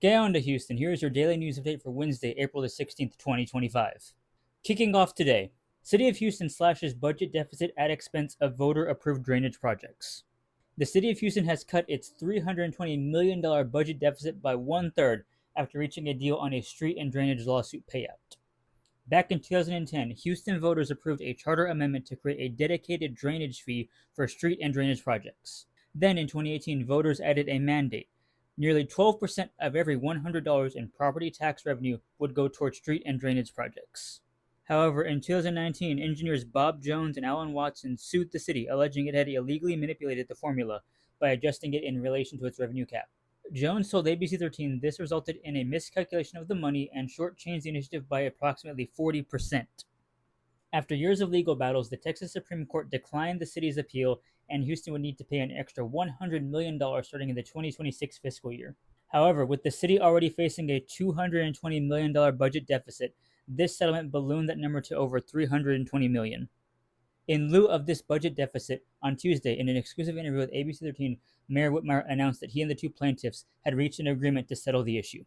Get on to Houston. Here is your daily news update for Wednesday, April the 16th, 2025. Kicking off today, City of Houston slashes budget deficit at expense of voter-approved drainage projects. The City of Houston has cut its $320 million budget deficit by one-third after reaching a deal on a street and drainage lawsuit payout. Back in 2010, Houston voters approved a charter amendment to create a dedicated drainage fee for street and drainage projects. Then in 2018, voters added a mandate. Nearly 12% of every $100 in property tax revenue would go towards street and drainage projects. However, in 2019, engineers Bob Jones and Alan Watson sued the city, alleging it had illegally manipulated the formula by adjusting it in relation to its revenue cap. Jones told ABC 13 this resulted in a miscalculation of the money and shortchanged the initiative by approximately 40%. After years of legal battles, the Texas Supreme Court declined the city's appeal, and Houston would need to pay an extra $100 million starting in the 2026 fiscal year. However, with the city already facing a $220 million budget deficit, this settlement ballooned that number to over $320 million. In lieu of this budget deficit, on Tuesday, in an exclusive interview with ABC 13, Mayor Whitmire announced that he and the two plaintiffs had reached an agreement to settle the issue.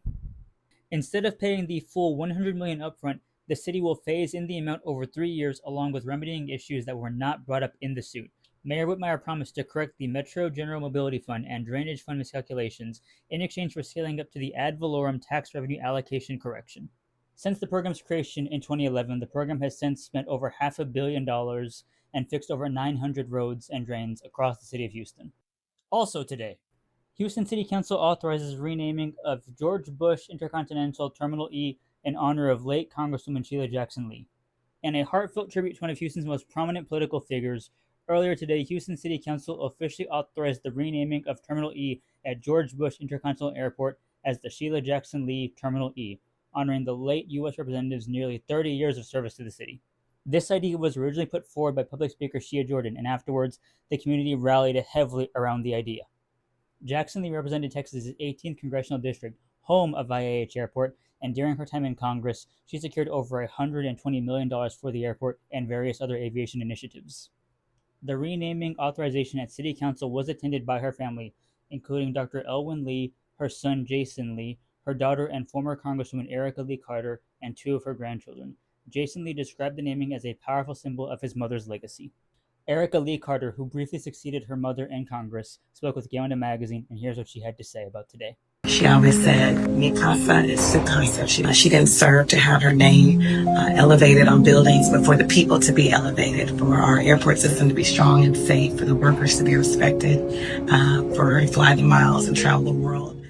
Instead of paying the full $100 million upfront, the city will phase in the amount over 3 years along with remedying issues that were not brought up in the suit. Mayor Whitmire promised to correct the Metro General Mobility Fund and Drainage Fund miscalculations in exchange for scaling up to the ad valorem tax revenue allocation correction. Since the program's creation in 2011, the program has since spent over $500 million and fixed over 900 roads and drains across the city of Houston. Also today, Houston City Council authorizes renaming of George Bush Intercontinental Terminal E in honor of late Congresswoman Sheila Jackson Lee. In a heartfelt tribute to one of Houston's most prominent political figures, earlier today, Houston City Council officially authorized the renaming of Terminal E at George Bush Intercontinental Airport as the Sheila Jackson Lee Terminal E, honoring the late U.S. Representative's nearly 30 years of service to the city. This idea was originally put forward by Public Speaker Sheila Jordan, and afterwards, the community rallied heavily around the idea. Jackson Lee represented Texas' 18th Congressional District, home of IAH Airport, and during her time in Congress, she secured over $120 million for the airport and various other aviation initiatives. The renaming authorization at City Council was attended by her family, including Dr. Elwyn Lee, her son Jason Lee, her daughter and former Congresswoman Erica Lee Carter, and 2 of her grandchildren. Jason Lee described the naming as a powerful symbol of his mother's legacy. Erica Lee Carter, who briefly succeeded her mother in Congress, spoke with Gowanda magazine, and here's what she had to say about today. She always said, mi casa es su casa. She didn't serve to have her name elevated on buildings, but for the people to be elevated, for our airport system to be strong and safe, for the workers to be respected, for her to fly the miles and travel the world.